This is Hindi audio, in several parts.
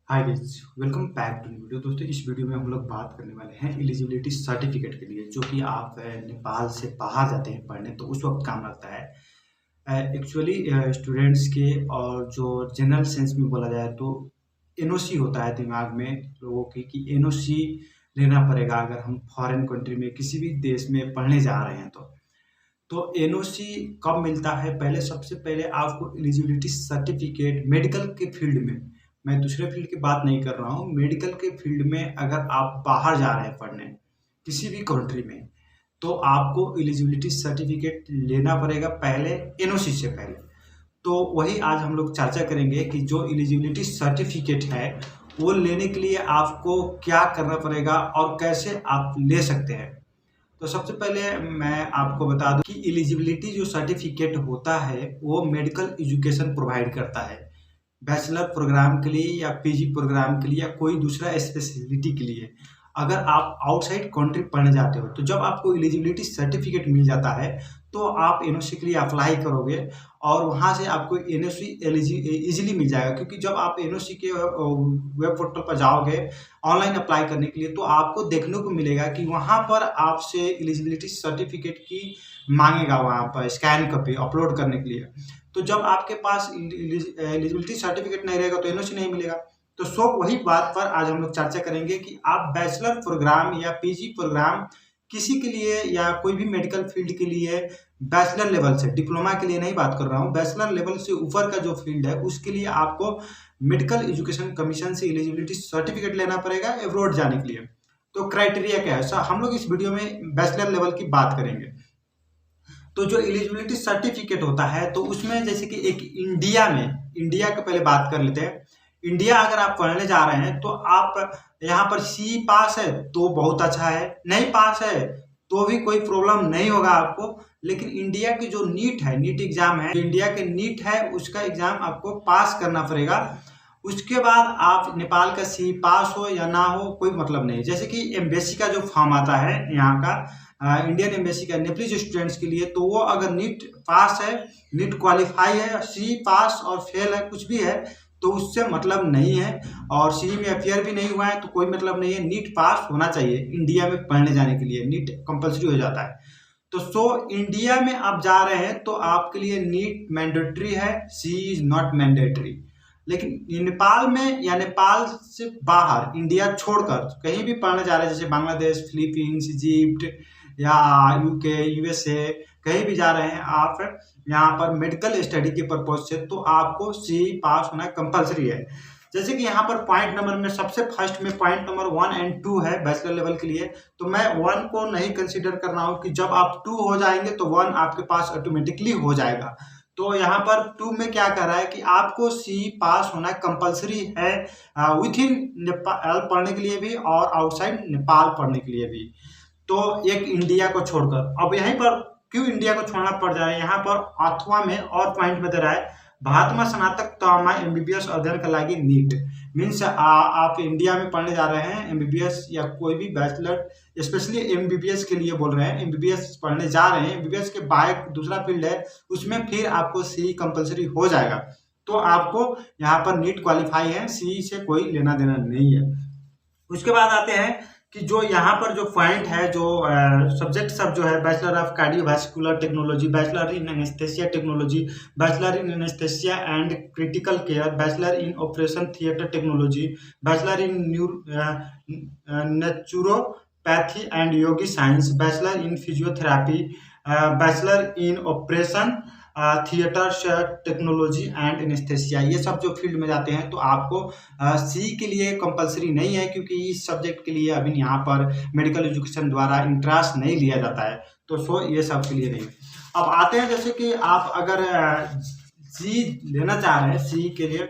Hi guys, welcome back to video. दोस्तों, इस वीडियो में हम लोग बात करने वाले हैं एलिजिबिलिटी सर्टिफिकेट के लिए, जो कि आप नेपाल से बाहर जाते हैं पढ़ने तो उस वक्त काम लगता है। एक्चुअली स्टूडेंट्स के और जो जनरल सेंस में बोला जाए तो एनओसी होता है दिमाग में लोगों की कि एनओसी लेना पड़ेगा अगर हम फॉरेन कंट्री में किसी भी देश में पढ़ने जा रहे हैं तो एनओसी कब मिलता है? पहले सबसे पहले आपको एलिजिबिलिटी सर्टिफिकेट मेडिकल के फील्ड में, मैं दूसरे फील्ड की बात नहीं कर रहा हूँ, मेडिकल के फील्ड में अगर आप बाहर जा रहे हैं पढ़ने किसी भी कंट्री में तो आपको एलिजिबिलिटी सर्टिफिकेट लेना पड़ेगा पहले, एनओसी से पहले। तो वही आज हम लोग चर्चा करेंगे कि जो एलिजिबिलिटी सर्टिफिकेट है वो लेने के लिए आपको क्या करना पड़ेगा और कैसे आप ले सकते हैं। तो सबसे पहले मैं आपको बता दूं कि एलिजिबिलिटी जो सर्टिफिकेट होता है वो मेडिकल एजुकेशन प्रोवाइड करता है, बैचलर प्रोग्राम के लिए या पीजी प्रोग्राम के लिए या कोई दूसरा स्पेशलिटी के लिए। अगर आप आउटसाइड कंट्री पढ़ने जाते हो तो जब आपको एलिजिबिलिटी सर्टिफिकेट मिल जाता है तो आप एनओसी के लिए अप्लाई करोगे और वहाँ से आपको एनओसी इजीली मिल जाएगा, क्योंकि जब आप एनओसी के वेब पोर्टल पर जाओगे ऑनलाइन अप्लाई करने के लिए तो आपको देखने को मिलेगा कि वहाँ पर आपसे एलिजिबिलिटी सर्टिफिकेट की मांगेगा, वहाँ पर स्कैन कॉपी अपलोड करने के लिए। तो जब आपके पास एलिजिबिलिटी सर्टिफिकेट नहीं रहेगा तो एनओसी नहीं मिलेगा। तो सो वही बात पर आज हम लोग चर्चा करेंगे कि आप बैचलर प्रोग्राम या पीजी प्रोग्राम किसी के लिए या कोई भी मेडिकल फील्ड के लिए बैचलर लेवल से, डिप्लोमा के लिए नहीं बात कर रहा हूँ, बैचलर लेवल से ऊपर का जो फील्ड है उसके लिए आपको मेडिकल एजुकेशन कमीशन से एलिजिबिलिटी सर्टिफिकेट लेना पड़ेगा एब्रोड जाने के लिए। तो क्राइटेरिया क्या है, हम लोग इस वीडियो में बैचलर लेवल की बात करेंगे। तो जो एलिजिबिलिटी सर्टिफिकेट होता है तो उसमें जैसे कि एक इंडिया के पहले बात कर लेते हैं। इंडिया अगर आप पढ़ने जा रहे हैं तो आप यहाँ पर सी पास है तो बहुत अच्छा है, नहीं पास है तो भी कोई प्रॉब्लम नहीं होगा आपको। लेकिन इंडिया की जो नीट है, नीट एग्जाम है, इंडिया के नीट है उसका एग्जाम आपको पास करना पड़ेगा। उसके बाद आप नेपाल का सी पास हो या ना हो कोई मतलब नहीं। जैसे कि एम्बेसी का जो फॉर्म आता है यहाँ का, इंडियन एम्बेसी का नेपलीज स्टूडेंट्स के लिए, तो वो अगर नीट पास है, नीट क्वालिफाई है, सी पास और फेल है कुछ भी है तो उससे मतलब नहीं है, और सी में अपियर भी नहीं हुआ है तो कोई मतलब नहीं है। नीट पास होना चाहिए इंडिया में पढ़ने जाने के लिए, नीट कंपलसरी हो जाता है। तो इंडिया में आप जा रहे हैं तो आपके लिए नीट मैंडेटरी है, सी इज नॉट मैंडेटरी। लेकिन नेपाल में या नेपाल से बाहर इंडिया छोड़कर कहीं भी पढ़ने जा रहे हैं, जैसे बांग्लादेश, फिलीपींस, इजिप्ट या यूके, यूएसए, कहीं भी जा रहे हैं आप यहाँ पर मेडिकल स्टडी के पर्पज से, तो आपको सी पास होना कंपलसरी है। जैसे कि यहाँ पर पॉइंट नंबर में सबसे फर्स्ट में पॉइंट नंबर 1 और 2 है बैचलर लेवल के लिए, तो मैं 1 को नहीं कंसीडर कर रहा हूँ कि जब आप 2 हो जाएंगे तो 1 आपके पास ऑटोमेटिकली हो जाएगा। तो यहाँ पर 2 में क्या कह रहा है कि आपको सी पास होना कंपलसरी है विथ इन नेपाल पढ़ने के लिए भी और आउटसाइड नेपाल पढ़ने के लिए भी। तो एक इंडिया को छोड़कर, अब यहीं पर क्यों इंडिया को छोड़ना पड़ जा रहा है, यहाँ पर अथवा में और पॉइंट में दे रहा है भारतमा स्नातक तहमा एमबीबीएस अध्ययन का लागी नीट मीन्स आप इंडिया में पढ़ने जा रहे हैं एमबीबीएस या कोई भी बैचलर, स्पेशली एमबीबीएस के लिए बोल रहे हैं, एमबीबीएस पढ़ने जा रहे हैं, एमबीबीएस के बाहर दूसरा फील्ड है उसमें फिर आपको सी कंपलसरी हो जाएगा। तो आपको यहाँ पर नीट क्वालिफाई है, सी से कोई लेना देना नहीं है। उसके बाद आते हैं कि जो यहाँ पर जो पॉइंट है, जो सब्जेक्ट सब जो है, bachelor of cardiovascular technology, bachelor in anaesthesia technology, bachelor in anaesthesia and critical care, bachelor in operation theatre technology, bachelor in naturopathy and Yogi science, bachelor in physiotherapy, bachelor in operation theatre technology and anaesthesia, ये सब जो फील्ड में जाते हैं तो आपको सी के लिए कंपलसरी नहीं है, क्योंकि इस सब्जेक्ट के लिए अभी यहाँ पर मेडिकल एजुकेशन द्वारा इंट्रांस नहीं लिया जाता है। तो ये सब के लिए नहीं। अब आते हैं जैसे कि आप अगर सी लेना चाह रहे हैं, सी के लिए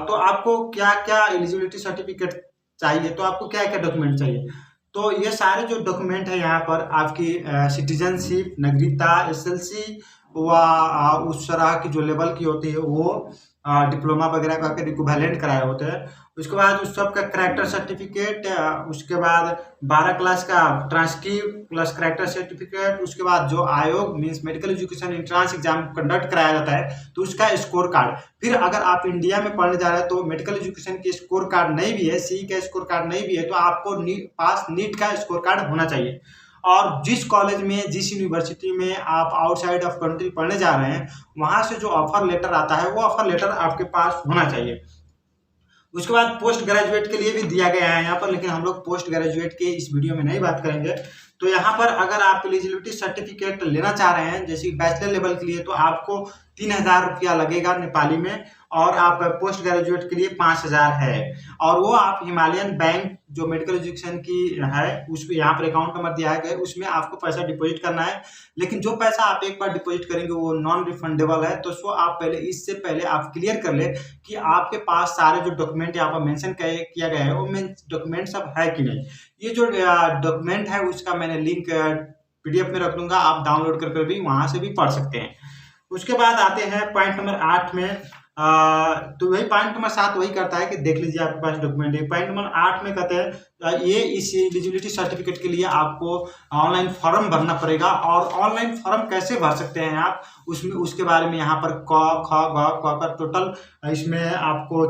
तो आपको क्या क्या एलिजिबिलिटी सर्टिफिकेट चाहिए, तो आपको क्या क्या डॉक्यूमेंट चाहिए। तो ये सारे जो डॉक्यूमेंट है यहाँ पर आपकी सिटीजनशिप, नागरिकता, एसएलसी वह उस तरह की जो लेवल की होती है वो डिप्लोमा वगैरह का इक्विवेलेंट कराए होते हैं। उसके बाद उस सब का करैक्टर सर्टिफिकेट, उसके बाद 12 क्लास का ट्रांसक्रिप्ट प्लस करैक्टर सर्टिफिकेट, उसके बाद जो आयोग means medical education entrance exam conduct कराया जाता है तो उसका स्कोर कार्ड। फिर अगर आप इंडिया में पढ़ने जा रहे हैं तो मेडिकल एजुकेशन की स्कोर कार्ड नहीं भी है, सी का स्कोर कार्ड नहीं भी है, तो आपको पास नीट का स्कोर कार्ड होना चाहिए। और जिस कॉलेज में, जिस यूनिवर्सिटी में आप आउटसाइड ऑफ कंट्री पढ़ने जा रहे हैं, वहां से जो ऑफर लेटर आता है वो ऑफर लेटर आपके पास होना चाहिए। उसके बाद पोस्ट ग्रेजुएट के लिए भी दिया गया है यहाँ पर, लेकिन हम लोग पोस्ट ग्रेजुएट के इस वीडियो में नहीं बात करेंगे। तो यहाँ पर अगर आप एलिजिबिलिटी सर्टिफिकेट लेना चाह रहे हैं जैसे बैचलर लेवल के लिए, तो आपको 3000 रुपया लगेगा नेपाली में, और आप पोस्ट ग्रेजुएट के लिए 5000 है। और वो आप हिमालयन बैंक जो मेडिकल एजुकेशन की है उस पर यहाँ पर अकाउंट नंबर दिया है, उसमें आपको पैसा डिपॉजिट करना है। लेकिन जो पैसा आप एक बार डिपॉजिट करेंगे वो नॉन रिफंडेबल है, तो उसको आप पहले, इससे पहले आप क्लियर कर ले कि आपके पास सारे जो डॉक्यूमेंट यहाँ पर मेंशन किया गया है वो डॉक्यूमेंट सब है कि नहीं। ये जो डॉक्यूमेंट है उसका मैंने लिंक PDF में रख दूंगा, आप डाउनलोड कर भी वहां से भी पढ़ सकते हैं। उसके बाद आते हैं पॉइंट नंबर 8 में। तो वही पॉइंट नंबर 7 वही करता है कि देख लीजिए आपके पास डॉक्यूमेंट है। पॉइंट नंबर 8 में कहते हैं ये इस एलिजिबिलिटी सर्टिफिकेट के लिए आपको ऑनलाइन फॉर्म भरना पड़ेगा। और ऑनलाइन फॉर्म कैसे भर सकते हैं आप, उसमें उसके बारे में यहाँ पर क ख ग क का टोटल इसमें आपको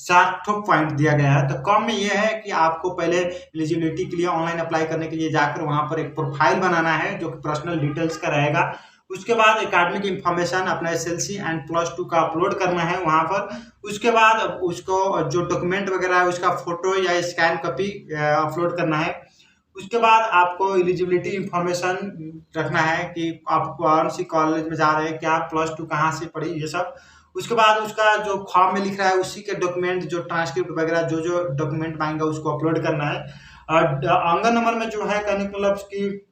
7 पॉइंट दिया गया है। तो कम में ये है कि आपको पहले एलिजिबिलिटी के लिए ऑनलाइन अप्लाई करने के लिए जाकर वहाँ पर एक प्रोफाइल बनाना है जो कि पर्सनल डिटेल्स का रहेगा। उसके बाद एकेडमिक इंफॉर्मेशन अपना SSLC एंड +2 का अपलोड करना है वहाँ पर। उसके बाद उसको जो डॉक्यूमेंट वगैरह है उसका फोटो या स्कैन कॉपी अपलोड करना है। उसके बाद आपको एलिजिबिलिटी इंफॉर्मेशन रखना है कि आप कौन सी कॉलेज में जा रहे हैं, क्या +2 कहाँ से पढ़ी, ये सब। उसके बाद उसका जो फॉर्म में लिख रहा है उसी के डॉक्यूमेंट, जो ट्रांसक्रिप्ट वगैरह जो जो डॉक्यूमेंट मांगेगा उसको अपलोड करना है। और आंगन नंबर में जो है कहने का मतलब कि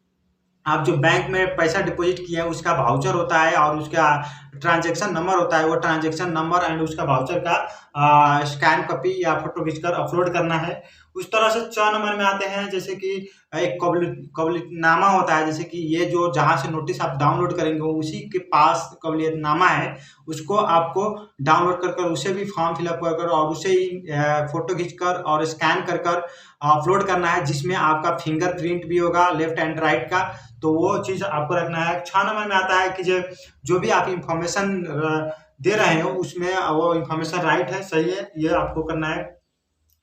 आप जो बैंक में पैसा डिपॉजिट किया है उसका वाउचर होता है और उसका ट्रांजैक्शन नंबर होता है, वो ट्रांजैक्शन नंबर एंड उसका वाउचर का स्कैन कॉपी या फोटो खींचकर अपलोड करना है। उस तरह से 4 नंबर में आते हैं जैसे कि एक कबूलनामा होता है, जैसे कि ये जो जहाँ से नोटिस आप डाउनलोड करेंगे उसी के पास कबूलनामा है, उसको आपको डाउनलोड कर उसे भी फॉर्म फिलअप कर और उसे ही फोटो खींचकर और स्कैन कर अपलोड करना है, जिसमें आपका फिंगरप्रिंट भी होगा लेफ्ट एंड राइट का। तो वो चीज़ आपको रखना है। 6 नंबर में आता है कि जो भी आप इंफॉर्मेशन दे रहे हो उसमें वो इंफॉर्मेशन राइट है, सही है, ये आपको करना है।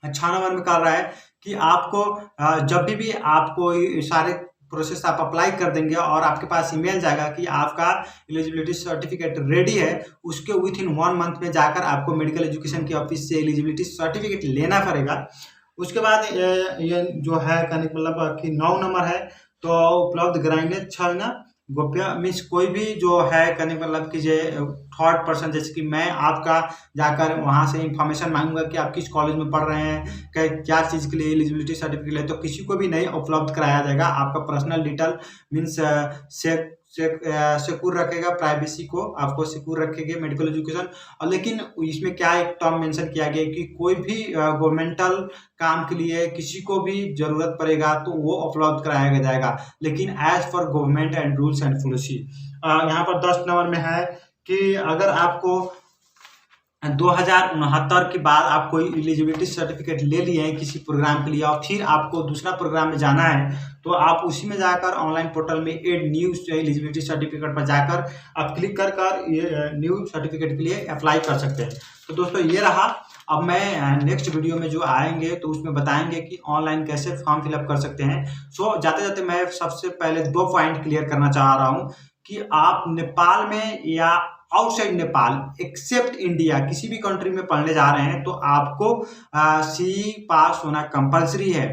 6 नंबर में कर रहा है कि आपको जब भी आपको सारे प्रोसेस आप अप्लाई कर देंगे और आपके पास ईमेल जाएगा कि आपका एलिजिबिलिटी सर्टिफिकेट रेडी है, उसके विथिन 1 मंथ में जाकर आपको मेडिकल एजुकेशन के ऑफिस से एलिजिबिलिटी सर्टिफिकेट लेना पड़ेगा। उसके बाद ये जो है कहने का मतलब कि 9 नंबर है तो उपलब्ध कराएंगे। 6 ना गोप्य मीन्स कोई भी जो है कहने का मतलब कि थर्ड पर्सन, जैसे कि मैं आपका जाकर वहाँ से इंफॉर्मेशन मांगूंगा कि आप किस कॉलेज में पढ़ रहे हैं, क्या चीज़ के लिए एलिजिबिलिटी सर्टिफिकेट है, तो किसी को भी नहीं उपलब्ध कराया जाएगा। आपका पर्सनल डिटेल मीन्स सिक्योर रखेगा, प्राइवेसी को आपको सिक्योर रखेंगे मेडिकल एजुकेशन। और लेकिन इसमें क्या एक टर्म मेंशन किया गया कि कोई भी गवर्नमेंटल काम के लिए किसी को भी जरूरत पड़ेगा तो वो उपलब्ध कराया जाएगा, लेकिन as per government and rules and policy. यहाँ पर 10 नंबर में है कि अगर आपको 2069 के बाद आप कोई एलिजिबिलिटी सर्टिफिकेट ले लिए हैं किसी प्रोग्राम के लिए और फिर आपको दूसरा प्रोग्राम में जाना है, तो आप उसी में जाकर ऑनलाइन पोर्टल में एड न्यू एलिजिबिलिटी सर्टिफिकेट पर जाकर आप क्लिक कर ये न्यू सर्टिफिकेट के लिए अप्लाई कर सकते हैं। तो दोस्तों ये रहा। अब मैं नेक्स्ट वीडियो में जो आएंगे तो उसमें बताएंगे कि ऑनलाइन कैसे फॉर्म फिलअप कर सकते हैं। सो जाते जाते मैं सबसे पहले 2 पॉइंट क्लियर करना चाह रहा हूँ कि आप नेपाल में या आउटसाइड नेपाल एक्सेप्ट इंडिया किसी भी कंट्री में पढ़ने जा रहे हैं तो आपको CE पास होना कंपलसरी है।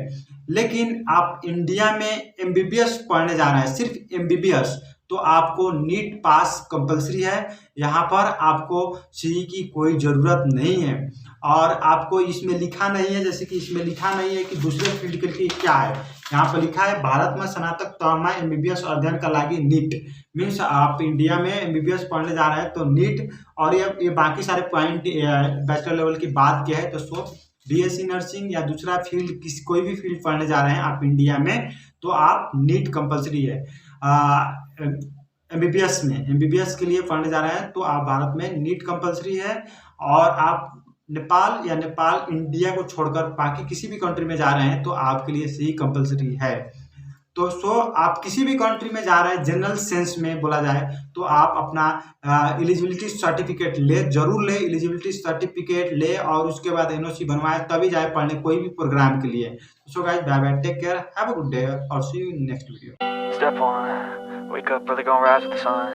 लेकिन आप इंडिया में MBBS पढ़ने जा रहे हैं, सिर्फ MBBS, तो आपको नीट पास कंपलसरी है। यहाँ पर आपको CE की कोई ज़रूरत नहीं है। और आपको इसमें लिखा नहीं है, जैसे कि इसमें लिखा नहीं है कि दूसरे फील्ड के लिए क्या है, यहाँ पर लिखा है भारत में स्नातक तौरमा MBBS अध्ययन का लागी नीट। मीन्स आप इंडिया में MBBS पढ़ने जा रहे हैं तो नीट। और ये बाकी सारे पॉइंट बैचलर लेवल की बात किया है, तो सो BSc नर्सिंग या दूसरा फील्ड कोई भी फील्ड पढ़ने जा रहे हैं आप इंडिया में तो आप नीट कंपलसरी है। एमबीबीएस के लिए पढ़ने जा रहे हैं तो आप भारत में नीट कंपलसरी है, और आप नेपाल इंडिया को छोड़कर बाकी किसी भी कंट्री में जा रहे हैं तो आपके लिए सही कंपलसरी है। तो आप किसी भी कंट्री में जा रहे हैं, जनरल सेंस में बोला जाए तो आप अपना एलिजिबिलिटी सर्टिफिकेट जरूर ले, एलिजिबिलिटी सर्टिफिकेट ले और उसके बाद एनओसी बनवाए, तभी जाए पढ़ने कोई भी प्रोग्राम के लिए। So guys, bye bye, take care, have a good day और see you in next video. Step one, wake up early, gonna rise with the sun.